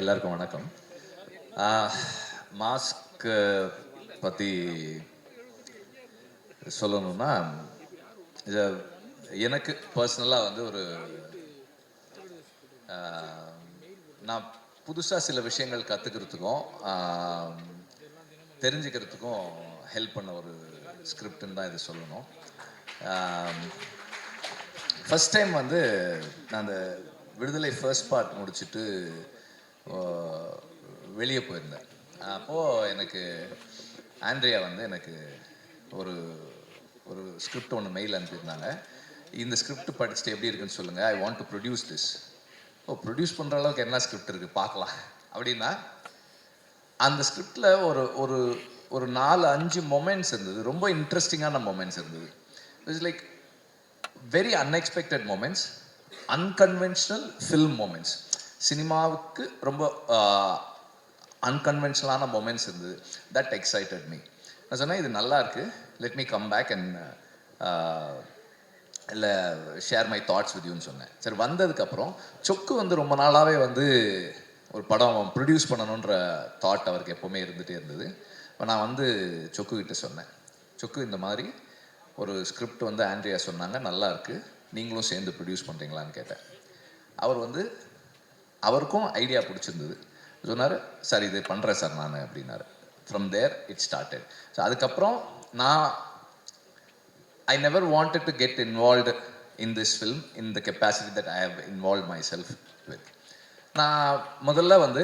எல்லாருக்கும் வணக்கம். மாஸ்க் பற்றி சொல்லணும்னா, இது எனக்கு பர்சனலாக வந்து ஒரு நான் புதுசாக சில விஷயங்கள் கற்றுக்கிறதுக்கும் தெரிஞ்சுக்கிறதுக்கும் ஹெல்ப் பண்ண ஒரு ஸ்கிரிப்டுன்னு தான் இது சொல்லணும். ஃபஸ்ட் டைம் வந்து நான் அந்த விடுதலை ஃபர்ஸ்ட் பார்ட் முடிச்சுட்டு வெளியே போயிருந்தேன். அப்போது எனக்கு ஆண்ட்ரியா வந்து எனக்கு ஒரு ஒரு ஸ்கிரிப்ட் ஒன்று மெயில் அனுப்பியிருந்தாங்க. இந்த ஸ்கிரிப்ட் படிச்சுட்டு எப்படி இருக்குன்னு சொல்லுங்கள், ஐ want to produce this. Produce பண்ணுற அளவுக்கு என்ன ஸ்கிரிப்ட் இருக்குது பார்க்கலாம் அப்படின்னா, அந்த ஸ்கிரிப்டில் ஒரு ஒரு ஒரு 4-5 மொமெண்ட்ஸ் இருந்தது. ரொம்ப இன்ட்ரெஸ்டிங்கான மொமெண்ட்ஸ் இருந்தது. It's like very unexpected moments, unconventional film moments. சினிமாவுக்கு ரொம்ப அன்கன்வென்ஷனலான மொமெண்ட்ஸ் இருந்தது. That excited me. நான் சொன்னேன், இது நல்லா இருக்குது, let me come back and இல்லை ஷேர் மை தாட்ஸ் வித் யூன்னு சொன்னேன். சரி, வந்ததுக்கப்புறம் சொக்கு வந்து ரொம்ப நாளாகவே வந்து ஒரு படம் ப்ரொடியூஸ் பண்ணணுன்ற தாட் அவருக்கு எப்போவுமே இருந்துகிட்டே இருந்தது. இப்போ நான் வந்து சொக்குக்கிட்ட சொன்னேன், சொக்கு இந்த மாதிரி ஒரு ஸ்கிரிப்ட் வந்து ஆண்ட்ரியா சொன்னாங்க, நல்லா இருக்குது, நீங்களும் சேர்ந்து ப்ரொடியூஸ் பண்ணுறீங்களான்னு கேட்டேன். அவர் வந்து அவருக்கும் ஐடியா பிடிச்சிருந்தது. சொன்னார், சார் இது பண்ணுறேன் சார் நான் அப்படின்னாரு. From there it started. So அதுக்கப்புறம் நான் I never wanted to get involved in this film in the capacity that I have involved myself with. நான் முதல்ல வந்து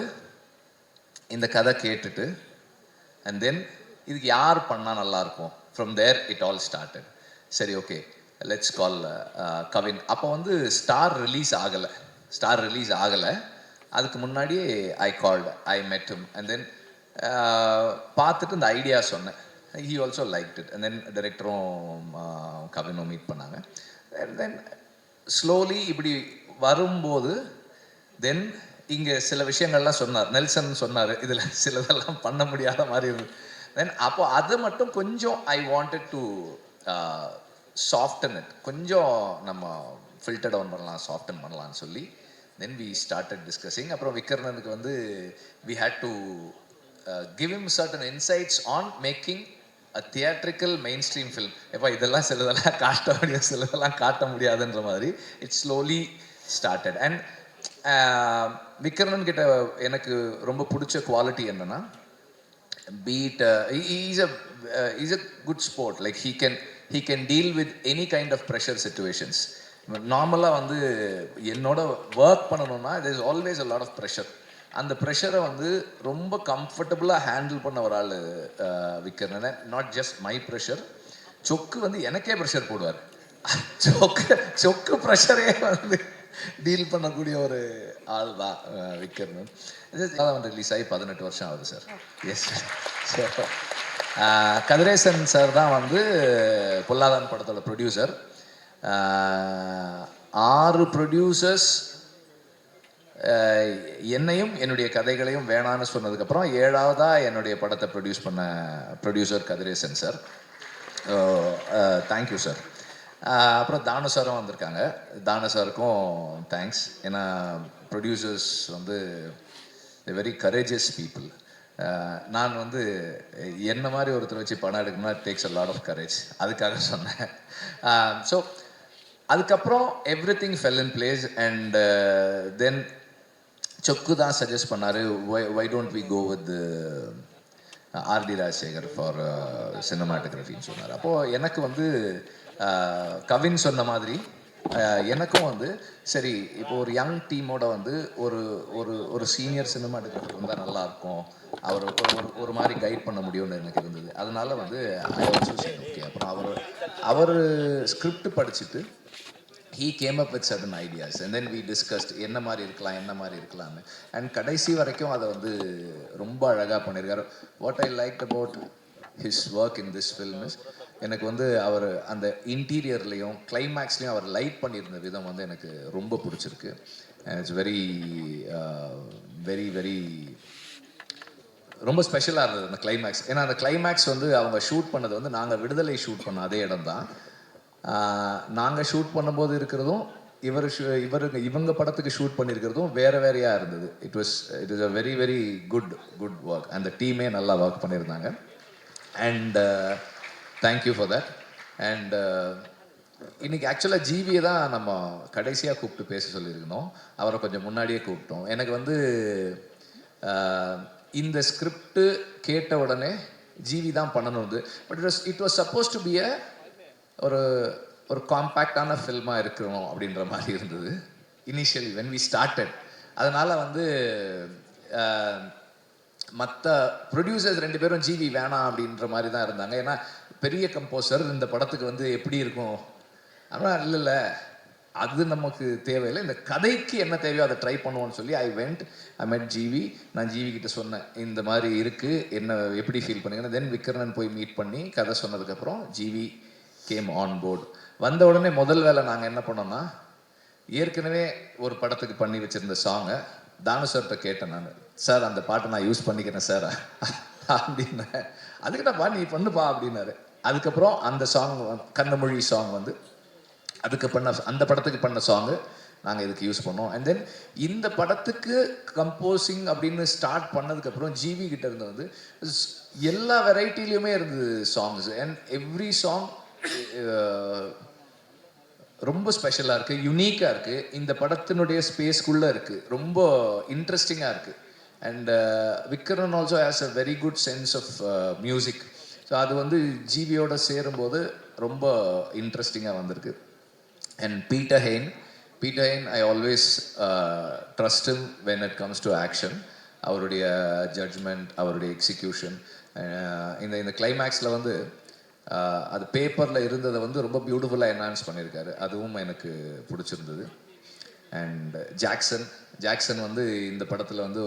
இந்த கதை கேட்டுட்டு அண்ட் தென் இதுக்கு யார் பண்ணால் நல்லாயிருக்கும், from there it all started. சரி, ஓகே, லெட்ஸ் கால் கவின். அப்போ வந்து ஸ்டார் ரிலீஸ் ஆகலை. அதுக்கு முன்னாடியே ஐ கால்டு, ஐ மெட் ஹிம் அண்ட் தென் பார்த்துட்டு இந்த ஐடியா சொன்னேன். He also liked it. And then டைரக்டரும் கவினும் மீட் பண்ணாங்க. And then ஸ்லோலி இப்படி வரும்போது தென் இங்கே சில விஷயங்கள்லாம் சொன்னார், நெல்சன் சொன்னார், இதில் சிலதெல்லாம் பண்ண முடியாத மாதிரி இருந்தது. தென் அப்போ அது மட்டும் கொஞ்சம் I wanted to soften it, கொஞ்சம் நம்ம ஃபில்டர் டவுன் பண்ணலாம், சாஃப்டன் பண்ணலான்னு சொல்லி தென் வி ஸ்டார்டட் டிஸ்கஸிங். அப்புறம் விக்ரமனுக்கு வந்து we had to give him certain insights on making a theatrical mainstream film. எப்போ இதெல்லாம் சிலதெல்லாம் காட்ட முடியும், சிலதெல்லாம் காட்ட முடியாதுன்ற மாதிரி it slowly started. And Vikraman கிட்ட எனக்கு ரொம்ப பிடிச்ச குவாலிட்டி என்னன்னா, பீட் is a good sport. Like he can deal with any kind of pressure situations. நார்மலாக வந்து என்னோட ஒர்க் பண்ணணும்னா there is always a lot of pressure. அந்த ப்ரெஷரை வந்து ரொம்ப கம்ஃபர்டபுளாக ஹேண்டில் பண்ண ஒரு ஆள் விற்கிறேன். நாட் ஜஸ்ட் மை ப்ரெஷர், சொக்கு வந்து எனக்கே ப்ரெஷர் போடுவார். சொக்கு ப்ரெஷரே வந்து டீல் பண்ணக்கூடிய ஒரு ஆள் தான் விற்கிறேன். வந்து ரிலீஸ் ஆகி 18 வருஷம் ஆகுது sir. Yes sir. Kathiresan sir தான் வந்து பொல்லாதான் படத்தோட ப்ரொடியூசர். 6 ப்ரொடியூசர்ஸ் என்னையும் என்னுடைய கதைகளையும் வேணான்னு சொன்னதுக்கப்புறம் 7ஆவதாக என்னுடைய படத்தை ப்ரொடியூஸ் பண்ண producer Kathiresan sir. Thank you sir. அப்புறம் தானு சாரும் வந்திருக்காங்க. தானு சாருக்கும் தேங்க்ஸ். ஏன்னா ப்ரொடியூசர்ஸ் வந்து வெரி கரேஜியஸ் பீப்புள். நான் வந்து என்ன மாதிரி ஒருத்தர் வச்சு படம் எடுக்கணும்னா it takes a lot of courage, அதுக்காக சொன்னேன். ஸோ அதுக்கப்புறம் every thing fell in place. And then Chokku தான் சஜஸ்ட் பண்ணார், why don't we go with R D Rajasekar for சினிமாட்டோகிராஃபின்னு சொன்னார். அப்போது எனக்கு வந்து கவின் சொன்ன மாதிரி எனக்கும் வந்து சரி, இப்போ ஒரு யங் டீமோட வந்து ஒரு ஒரு ஒரு சீனியர் சினிமாட்டோகிராஃபர் வந்தால் நல்லாயிருக்கும், அவர் ஒரு மாதிரி கைட் பண்ண முடியும்னு எனக்கு இருந்தது. அதனால வந்து ஐ ஆல்சோ சேட் ஓகே. அப்புறம் அவர் ஸ்கிரிப்ட் படிச்சுட்டு he came up with certain ideas and then we discussed என்ன மாதிரி இருக்கலாம்னு. அண்ட் கடைசி வரைக்கும் அதை வந்து ரொம்ப அழகாக பண்ணியிருக்காரு. What I like about his work in this film is, எனக்கு வந்து அவர் அந்த இன்டீரியர்லேயும் கிளைமேக்ஸ்லேயும் அவர் லைட் பண்ணியிருந்த விதம் வந்து எனக்கு ரொம்ப பிடிச்சிருக்கு. இட்ஸ் வெரி வெரி வெரி ரொம்ப ஸ்பெஷலாக இருந்தது அந்த கிளைமேக்ஸ். ஏன்னா அந்த கிளைமேக்ஸ் வந்து அவங்க ஷூட் பண்ணது வந்து நாங்கள் விடுதலை ஷூட் பண்ண அதே இடம் தான். நாங்கள் ஷூட் பண்ணும்போது இருக்கிறதும் இவங்க படத்துக்கு ஷூட் பண்ணியிருக்கிறதும் வேறையாக இருந்தது. It is a very very good work. அந்த டீமே நல்லா ஒர்க் பண்ணியிருந்தாங்க. And thank you for that. And இன்னைக்கு ஆக்சுவலாக ஜிவியை தான் நம்ம கடைசியாக கூப்பிட்டு பேச சொல்லியிருக்கணும். அவரை கொஞ்சம் முன்னாடியே கூப்பிட்டோம். எனக்கு வந்து இந்த ஸ்கிரிப்டு கேட்ட உடனே ஜிவி தான் பண்ணணும். But it was supposed to be ஒரு காம்பேக்டான ஃபில்மாக இருக்கணும் அப்படின்ற மாதிரி இருந்தது இனிஷியலி வென் வி ஸ்டார்டட். அதனால் வந்து மற்ற ப்ரொடியூசர்ஸ் 2 பேரும் ஜிவி வேணாம் அப்படின்ற மாதிரி தான் இருந்தாங்க. ஏன்னா பெரிய கம்போசர் இந்த படத்துக்கு வந்து எப்படி இருக்கும் ஆனால் இல்லை அது நமக்கு தேவையில்லை, இந்த கதைக்கு என்ன தேவையோ அதை ட்ரை பண்ணுவோன்னு சொல்லி ஐ மெட் ஜிவி. நான் ஜிவி கிட்ட சொன்னேன் இந்த மாதிரி இருக்குது, என்ன எப்படி ஃபீல் பண்ணுங்கன்னா. தென் விக்ரமன் போய் மீட் பண்ணி கதை சொன்னதுக்கப்புறம் ஜிவி கேம் ஆன் போர்டு. வந்த உடனே முதல் வேலை நாங்கள் என்ன பண்ணோம்னா, ஏற்கனவே ஒரு படத்துக்கு பண்ணி வச்சுருந்த சாங்கை தானு சார்கிட்ட கேட்டேன். நான் சார் அந்த பாட்டை நான் யூஸ் பண்ணிக்கிறேன் சார் அப்படின்னேன். அதுக்கிட்டப்பா நீ பண்ணுப்பா அப்படின்னாரு. அதுக்கப்புறம் அந்த சாங் கண்ணமொழி சாங் வந்து அந்த படத்துக்கு பண்ண சாங்கு நாங்கள் இதுக்கு யூஸ் பண்ணோம். அண்ட் தென் இந்த படத்துக்கு கம்போசிங் அப்படின்னு ஸ்டார்ட் பண்ணதுக்கப்புறம் ஜிவி கிட்ட இருந்து வந்து எல்லா வெரைட்டிலையுமே இருந்தது சாங்ஸ். அண்ட் எவ்ரி சாங் ரொம்ப ஸ்பெஷலாக இருக்குது, யுனிக்காக இருக்குது, இந்த படத்தினுடைய ஸ்பேஸ்க்குள்ளே இருக்குது, ரொம்ப இன்ட்ரெஸ்டிங்காக இருக்குது. And Vikraman also has a very good sense of music. So அது வந்து ஜிவியோட சேரும்போது ரொம்ப இன்ட்ரெஸ்டிங்காக வந்திருக்கு. And Peter Hain, I always trust him when it comes to action. அவருடைய ஜட்ஜ்மெண்ட், அவருடைய எக்ஸிக்யூஷன். இந்த கிளைமேக்ஸில் வந்து அது பேப்பரில் இருந்ததை வந்து ரொம்ப பியூட்டிஃபுல்லாக என்ஹான்ஸ் பண்ணியிருக்காரு. அதுவும் எனக்கு பிடிச்சிருந்தது. அண்ட் ஜாக்சன் வந்து இந்த படத்தில் வந்து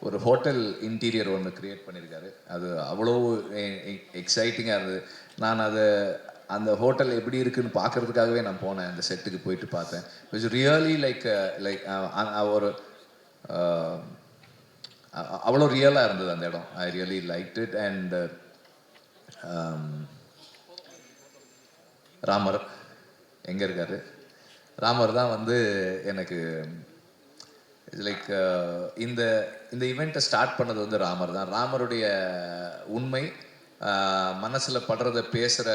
ஒரு ஹோட்டல் இன்டீரியர் ஒன்று க்ரியேட் பண்ணியிருக்காரு. அது அவ்வளோ எக்ஸைட்டிங்காக இருந்தது. நான் அந்த ஹோட்டல் எப்படி இருக்குன்னு பார்க்கறதுக்காகவே நான் போனேன். அந்த செட்டுக்கு போயிட்டு பார்த்தேன். இட்ஸ் ரியலி லைக் ஒரு அவ்வளோ ரியலாக இருந்தது அந்த இடம். ஐ really like it. And Ramar எங்கே இருக்காரு? ராமர் தான் வந்து எனக்கு லைக் இந்த ஈவெண்ட்டை ஸ்டார்ட் பண்ணது வந்து ராமர் தான். ராமருடைய உண்மை மனசில் படுறத பேசுகிற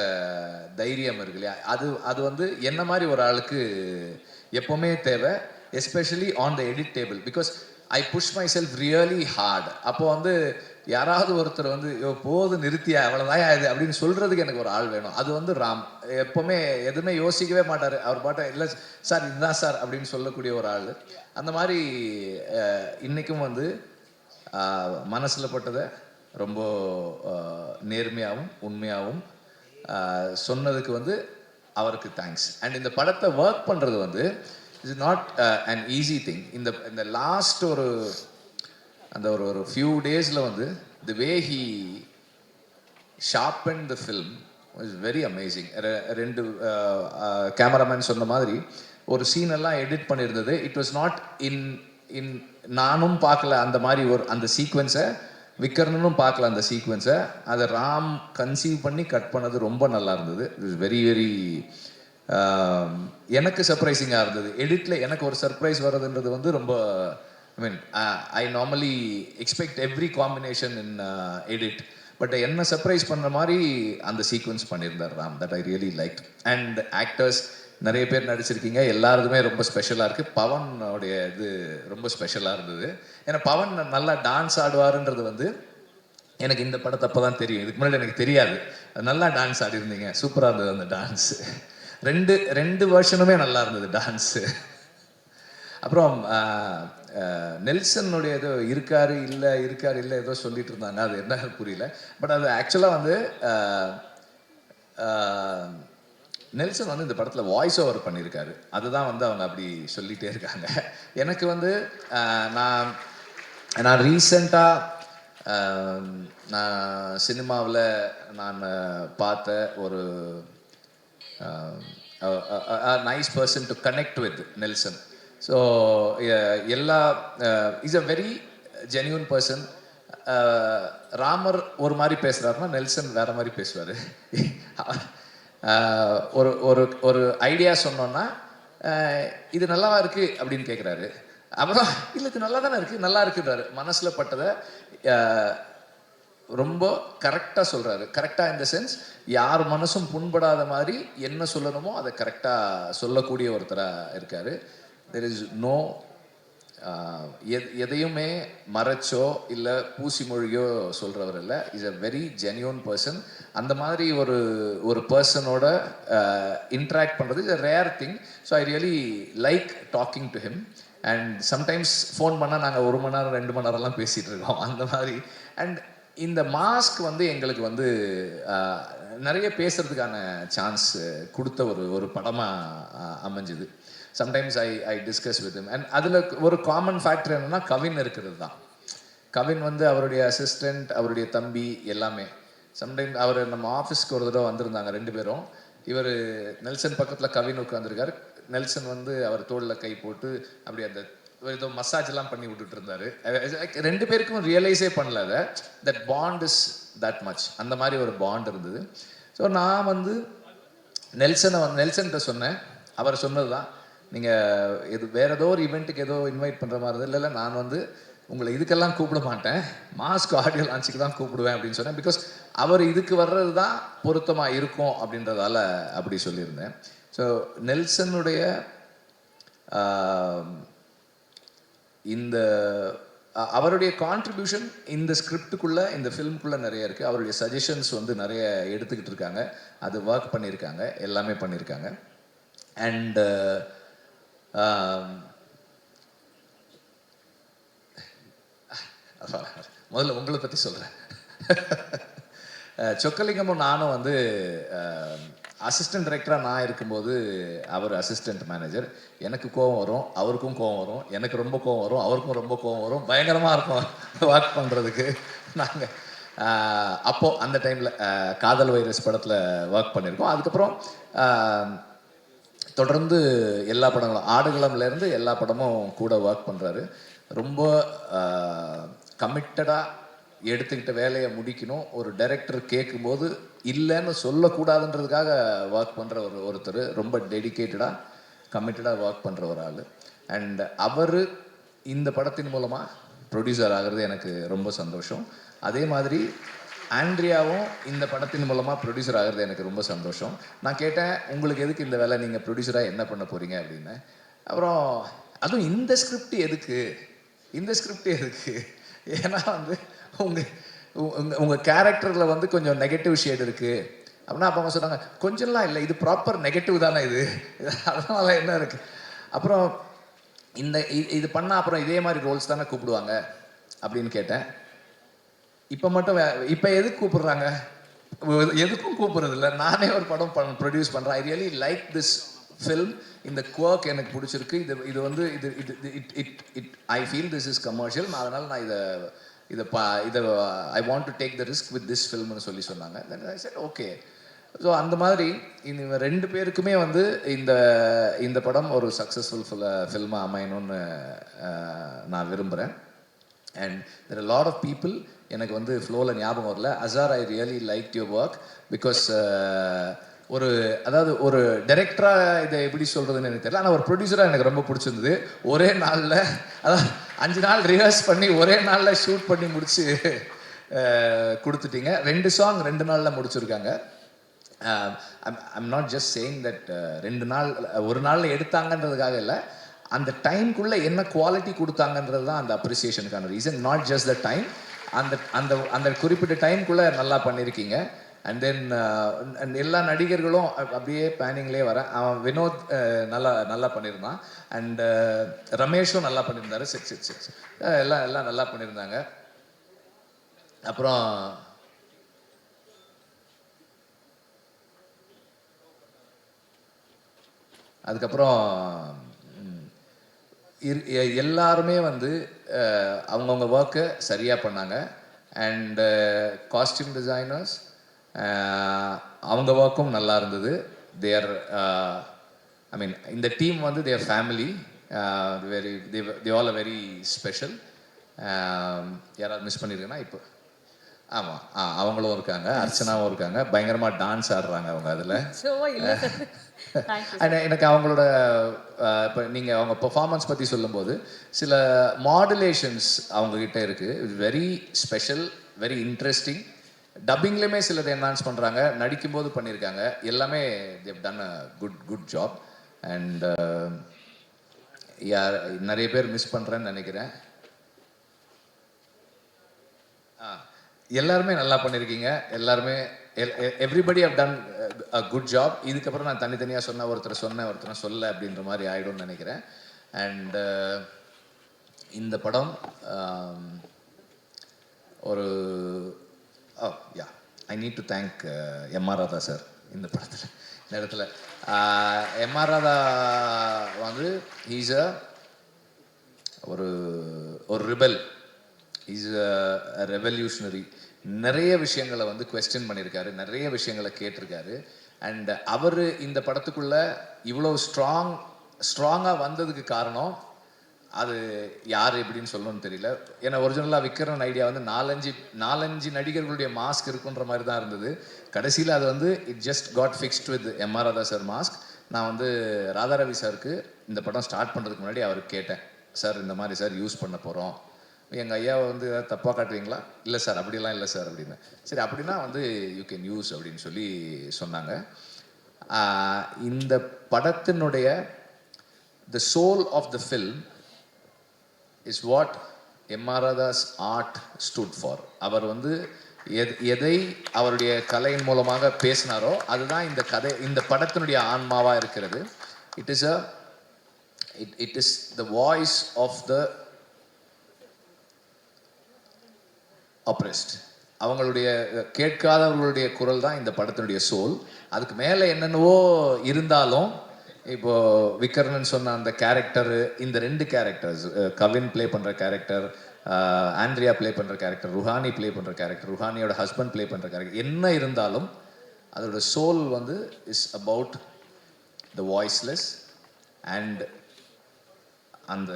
தைரியம் இருக்கு இல்லையா, அது வந்து என்ன மாதிரி ஒரு ஆளுக்கு எப்போவுமே தேவை. Especially on the edit table, because I push myself really hard. அப்போ வந்து யாராவது ஒருத்தர் வந்து போது நிறுத்தியா அவ்வளோதான் இது அப்படின்னு சொல்கிறதுக்கு எனக்கு ஒரு ஆள் வேணும். அது வந்து ராம் எப்போவுமே எதுவுமே யோசிக்கவே மாட்டார். அவர் பாட்டை இல்லை சார் இதுதான் சார் அப்படின்னு சொல்லக்கூடிய ஒரு ஆள். அந்த மாதிரி இன்றைக்கும் வந்து மனசில் பட்டதை ரொம்ப நேர்மையாகவும் உண்மையாகவும் சொன்னதுக்கு வந்து அவருக்கு தேங்க்ஸ். அண்ட் இந்த படத்தை ஒர்க் பண்ணுறது வந்து it's not an easy thing. இந்த லாஸ்ட் ஒரு ஃபியூ டேஸில் வந்து the way he sharpen the film is very amazing. 2 cameraman சொன்ன மாதிரி ஒரு சீனெல்லாம் எடிட் பண்ணியிருந்தது. இட் வாஸ் நாட் இன் நானும் பார்க்கல அந்த மாதிரி அந்த சீக்வன்ஸை, விக்ரமனும் பார்க்கல அந்த சீக்வன்ஸை. அதை ராம் கன்சீவ் பண்ணி கட் பண்ணது ரொம்ப நல்லா இருந்தது. இட் இஸ் வெரி வெரி எனக்கு சர்ப்ரைசிங்காக இருந்தது. எடிட்டில் எனக்கு ஒரு சர்ப்ரைஸ் வர்றதுன்றது வந்து ரொம்ப I normally expect every combination in edit. But என்ன சர்ப்ரைஸ் பண்ணுற மாதிரி அந்த சீக்வன்ஸ் பண்ணியிருந்தார் Ram. That I really like. And actors நிறைய பேர் நடிச்சிருக்கீங்க, எல்லாருக்குமே ரொம்ப ஸ்பெஷலாக இருக்குது. பவனுடைய இது ரொம்ப ஸ்பெஷலாக இருந்தது. ஏன்னா பவன் நல்லா டான்ஸ் ஆடுவாருன்றது வந்து எனக்கு இந்த படத்தை அப்போ தான் தெரியும். இதுக்கு முன்னாடி எனக்கு தெரியாது. நல்லா டான்ஸ் ஆடிருந்தீங்க, சூப்பராக இருந்தது அந்த டான்ஸு. ரெண்டு வருஷனுமே நல்லா இருந்தது டான்ஸு. அப்புறம் நெல்சனுடைய ஏதோ இருக்காரு இல்லை ஏதோ சொல்லிட்டு இருந்தாங்க, அது என்ன புரியல. பட் அது ஆக்சுவலாக வந்து நெல்சன் வந்து இந்த படத்தில் வாய்ஸ் ஓவர் பண்ணியிருக்காரு. அதுதான் வந்து அவங்க அப்படி சொல்லிகிட்டே இருக்காங்க. எனக்கு வந்து நான் ரீசெண்டாக நான் சினிமாவில் நான் பார்த்த ஒரு nice person to connect with Nelson. So எல்லா is a very genuine person. Ramar ஒரு மாதிரி பேசுகிறாருன்னா நெல்சன் வேறு மாதிரி பேசுவார். ஒரு ஐடியா சொன்னோன்னா இது நல்லாவா இருக்குது அப்படின்னு கேட்குறாரு. அப்புறம் இல்லை இது நல்லா தானே இருக்குது, நல்லா இருக்குன்றாரு. மனசில் பட்டதை ரொம்ப கரெக்டாக சொல்கிறாரு. கரெக்டாக இந்த சென்ஸ் யார் மனசும் புண்படாத மாதிரி என்ன சொல்லணுமோ அதை கரெக்டாக சொல்லக்கூடிய ஒருத்தராக இருக்கார். தெர் இஸ் நோ எதையுமே மறைச்சோ இல்லை பூசி மொழியோ சொல்கிறவர் இல்லை. Is a very genuine person. அந்த மாதிரி ஒரு பர்சனோட இன்ட்ராக்ட் பண்ணுறது is a rare thing. So I really like talking to him. And sometimes phone பண்ணால் நாங்கள் 1 மணி நேரம் 2 மணி நேரம்லாம் பேசிகிட்டு இருக்கோம் அந்த மாதிரி. அண்ட் இந்த மாஸ்க் வந்து எங்களுக்கு வந்து நிறைய பேசுகிறதுக்கான சான்ஸ் கொடுத்த ஒரு படமாக அமைஞ்சுது. Sometimes I discuss with him. And அதில் ஒரு காமன் ஃபேக்டர் என்னென்னா கவின் இருக்கிறது தான். கவின் வந்து அவருடைய அசிஸ்டண்ட், அவருடைய தம்பி எல்லாமே. சம்டைம்ஸ் அவர் நம்ம ஆஃபீஸ்க்கு ஒரு தடவை வந்திருந்தாங்க 2 பேரும். இவர் நெல்சன் பக்கத்தில் கவின் உட்காந்துருக்காரு. நெல்சன் வந்து அவர் தோளில் கை போட்டு அப்படி அந்த ஏதோ மசாஜ்லாம் பண்ணி விட்டுட்டு இருந்தாரு. 2 பேருக்கும் ரியலைஸே பண்ணல அதை. That bond is that much. அந்த மாதிரி ஒரு பாண்ட் இருந்தது. ஸோ நான் வந்து நெல்சன்கிட்ட சொன்னேன். அவர் சொன்னது தான், நீங்கள் இது வேறு ஏதோ ஒரு ஈவெண்ட்டுக்கு ஏதோ இன்வைட் பண்ணுற மாதிரி இருந்தது. இல்லை நான் வந்து உங்களை இதுக்கெல்லாம் கூப்பிட மாட்டேன், மாஸ்க் ஆடியோ லான்ச்சுக்கு தான் கூப்பிடுவேன் அப்படின்னு சொன்னேன். பிகாஸ் அவர் இதுக்கு வர்றது தான் பொருத்தமாக இருக்கும் அப்படின்றதால அப்படி சொல்லியிருந்தேன். ஸோ நெல்சனுடைய இந்த அவருடைய கான்ட்ரிபியூஷன் இந்த ஸ்கிரிப்டுக்குள்ளே, இந்த ஃபிலிம்குள்ளே நிறைய இருக்குது. அவருடைய சஜஷன்ஸ் வந்து நிறைய எடுத்துக்கிட்டு இருக்காங்க. அது ஒர்க் பண்ணியிருக்காங்க, எல்லாமே பண்ணியிருக்காங்க. அண்ட் முதல்ல உங்களை பற்றி சொல்கிறேன். சொக்கலிங்கமும் நானும் வந்து அசிஸ்டன்ட் டைரக்டராக நான் இருக்கும்போது அவர் அசிஸ்டன்ட் மேனேஜர். எனக்கு கோவம் வரும், அவருக்கும் கோவம் வரும், எனக்கு ரொம்ப கோவம் வரும், அவருக்கும் ரொம்ப கோவம் வரும். பயங்கரமாக இருக்கும் ஒர்க் பண்ணுறதுக்கு. நாங்கள் அப்போது அந்த டைமில் காதல் வைரஸ் படத்தில் ஒர்க் பண்ணியிருக்கோம். அதுக்கப்புறம் தொடர்ந்து எல்லா படங்களும், ஆடுகளம்லேருந்து எல்லா படமும் கூட ஒர்க் பண்ணுறாரு. ரொம்ப கமிட்டடாக எடுத்துக்கிட்ட வேலையை முடிக்கணும். ஒரு டைரக்டர் கேட்கும்போது இல்லைன்னு சொல்லக்கூடாதுன்றதுக்காக ஒர்க் பண்ணுற ஒருத்தர். ரொம்ப டெடிக்கேட்டடாக கமிட்டடாக ஒர்க் பண்ணுற ஒரு ஆள். அண்ட் அவர் இந்த படத்தின் மூலமாக ப்ரொடியூசர் ஆகிறது எனக்கு ரொம்ப சந்தோஷம். அதே மாதிரி ஆண்ட்ரியாவும் இந்த படத்தின் மூலமாக ப்ரொடியூசர் ஆகிறது எனக்கு ரொம்ப சந்தோஷம். நான் கேட்டேன், உங்களுக்கு எதுக்கு இந்த வேலை, நீங்கள் ப்ரொடியூசராக என்ன பண்ண போகிறீங்க அப்படின்னு. அப்புறம் அதுவும் இந்த ஸ்கிரிப்ட் எதுக்கு, இந்த ஸ்கிரிப்ட் எதுக்கு, ஏன்னா வந்து உங்கள் கேரக்டரில் வந்து கொஞ்சம் நெகட்டிவ் ஷேட் இருக்குது அப்படின்னா. அப்போ அவங்க சொன்னாங்க, கொஞ்சம்லாம் இல்லை, இது ப்ராப்பர் நெகட்டிவ் தானே இது, அதனால என்ன இருக்குது. அப்புறம் இது பண்ணால் அப்புறம் இதே மாதிரி ரோல்ஸ் தானே கூப்பிடுவாங்க அப்படின்னு கேட்டேன். இப்போ மட்டும் இப்போ எதுக்கு கூப்பிடுறாங்க, எதுக்கும் கூப்பிட்றதில்ல. நானே ஒரு படம் ப்ரொடியூஸ் பண்ணுறேன். I really like this film. இந்த குவர்க் எனக்கு பிடிச்சிருக்கு. இது வந்து I feel this is commercial. அதனால் நான் இதை I want to take the risk with this ஃபில்ம்னு சொன்னாங்க. Then I said okay. So அந்த மாதிரி இவங்க 2 பேருக்குமே வந்து இந்த படம் ஒரு சக்ஸஸ்ஃபுல் ஃபில்மாக அமையணும்னு நான் விரும்புகிறேன். And there are lot of people எனக்கு வந்து ஃப்ளோவில் ஞாபகம் வரல. Azhar, I really like your work. Because அதாவது ஒரு டைரக்டராக இதை எப்படி சொல்கிறதுன்னு எனக்கு தெரியல, ஆனால் ஒரு ப்ரொடியூசராக எனக்கு ரொம்ப பிடிச்சிருந்தது. ஒரே நாளில், அதாவது 5 நாள் ரிஹர்ஸ் பண்ணி ஒரே நாளில் ஷூட் பண்ணி முடிச்சு கொடுத்துட்டீங்க. 2 சாங் 2 நாளில் முடிச்சிருக்காங்க. I'm not just saying that 2 நாள் ஒரு நாளில் எடுத்தாங்கன்றதுக்காக இல்லை, அந்த டைம்குள்ளே என்ன குவாலிட்டி கொடுத்தாங்கன்றது தான் அந்த அப்ரிசியேஷனுக்கான reason. Not just the time, அந்த குறிப்பிட்ட டைம்குள்ளே நல்லா பண்ணியிருக்கீங்க. அண்ட் தென் எல்லா நடிகர்களும் அப்படியே பேனிங்லேயே வரேன். அவன் வினோத் நல்லா பண்ணியிருந்தான். அண்ட் ரமேஷும் நல்லா பண்ணியிருந்தாரு. சிக்ஸ் எல்லாம் நல்லா பண்ணியிருந்தாங்க. அப்புறம் அதுக்கப்புறம் எல்லாருமே வந்து அவங்கவுங்க ஒர்க்கை சரியாக பண்ணாங்க. அண்டு காஸ்டியூம் டிசைனர்ஸ் அவங்க ஒர்க்கும் நல்லா இருந்தது. தேர் ஐ மீன் இந்த டீம் வந்து their family, they all a very special. யாராவது மிஸ் பண்ணியிருக்கேன்னா இப்போ ஆமாம் அவங்களும் இருக்காங்க, அர்ச்சனாவும் இருக்காங்க, பயங்கரமாக டான்ஸ் ஆடுறாங்க அவங்க அதில். எனக்கு அவங்களோட இப்போ நீங்கள் அவங்க பெர்ஃபார்மன்ஸ் பற்றி சொல்லும்போது சில மாடுலேஷன்ஸ் அவங்கக்கிட்ட இருக்குது, வெரி ஸ்பெஷல், வெரி இன்ட்ரெஸ்டிங். டப்பிங்லேயுமே சிலது என்ஹான்ஸ் பண்ணுறாங்க, நடிக்கும்போது பண்ணியிருக்காங்க, எல்லாமே they've done a good job. And யார் நிறைய பேர் மிஸ் பண்ணுறேன்னு நினைக்கிறேன். எல்லாருமே நல்லா பண்ணியிருக்கீங்க, எல்லாருமே everybody have done a good job. இதுக்கப்புறம் நான் தனித்தனியாக ஒருத்தரை சொல்ல அப்படின்ற மாதிரி ஆகிடும்னு நினைக்கிறேன். அண்ட் இந்த படம் ஒரு yeah I need to thank M R Radha sir. இந்த படத்தில் இந்த இடத்துல எம்ஆர் ராதா வந்து ஹீஸ் ஒரு ரிபல், இஸ் அ ரெவல்யூஷனரி. நிறைய விஷயங்களை வந்து குவெஸ்டின் பண்ணியிருக்காரு, நிறைய விஷயங்களை கேட்டிருக்காரு. அண்ட் அவர் இந்த படத்துக்குள்ள இவ்வளோ ஸ்ட்ராங்காக வந்ததுக்கு காரணம் அது யார் எப்படின்னு சொல்லணும்னு தெரியல. ஏன்னா ஒரிஜினலாக விக்ரன் ஐடியா வந்து நாலஞ்சு நடிகர்களுடைய மாஸ்க் இருக்குன்ற மாதிரி தான் இருந்தது. கடைசியில் அது வந்து it just got fixed with MR Radha sir mask. நான் வந்து ராதாரவி சாருக்கு இந்த படம் ஸ்டார்ட் பண்ணுறதுக்கு முன்னாடி அவருக்கு கேட்டேன், சார் இந்த மாதிரி சார் யூஸ் பண்ண போகிறோம், எங்கள் ஐயாவை வந்து ஏதாவது தப்பாக காட்டுவீங்களா? இல்லை சார் அப்படிலாம் இல்லை சார் அப்படின்னு. சரி அப்படின்னா வந்து யூ கேன் யூஸ் அப்படின்னு சொல்லி சொன்னாங்க. இந்த படத்தினுடைய the soul of the film is what M R Radha's art stood for. அவர் வந்து எதை அவருடைய கலையின் மூலமாக பேசினாரோ அதுதான் இந்த படத்தினுடைய ஆன்மாவாக இருக்கிறது. It is the voice of the oppressed. அவங்களுடைய கேட்காதவர்களுடைய குரல் தான் இந்த படத்தினுடைய சோல். அதுக்கு மேலே என்னென்னவோ இருந்தாலும் இப்போ விக்ரனன் சொன்ன அந்த கேரக்டரு, இந்த 2 கேரக்டர்ஸ், கவின் ப்ளே பண்ணுற கேரக்டர், ஆண்ட்ரியா ப்ளே பண்ணுற கேரக்டர், ருஹானி ப்ளே பண்ணுற கேரக்டர், ருஹானியோட ஹஸ்பண்ட் ப்ளே பண்ணுற கேரக்டர், என்ன இருந்தாலும் அதோட சோல் வந்து is about the voiceless. And அந்த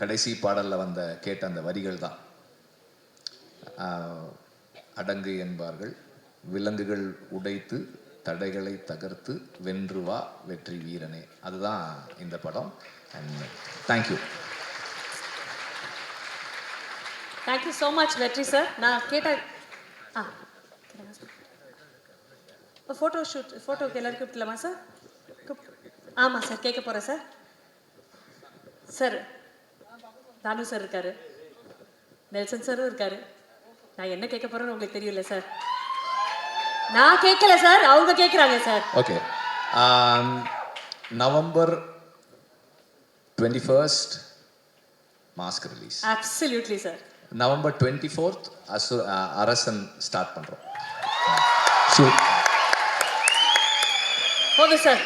கடைசி பாடலில் கேட்ட அந்த வரிகள் தான், அடங்கு என்பார்கள் விலங்குகள் உடைத்து தடைகளை தகர்த்து வென்று வா வெற்றி வீரனே. அதுதான் இந்த படம். அண்ட் தேங்க்யூ ஸோ மச் வெற்றி சார். நான் கேட்ட ஃபோட்டோக்கு எல்லாரும் கூப்பிடலாமா சார்? ஆமாம் சார், கேட்க போகிறேன் சார். சார் தானு சார் இருக்காரு, நெல்சன் சாரும் இருக்காரு. நான் என்ன கேட்க போறேன்னு உங்களுக்கு தெரியல சார். நான் கேட்கல சார், அவங்க கேட்குறாங்க sir. Okay, November 21st mask release. Absolutely sir. November 24th அரசன் ஸ்டார்ட் பண்ணுறோம். போதும் சார்.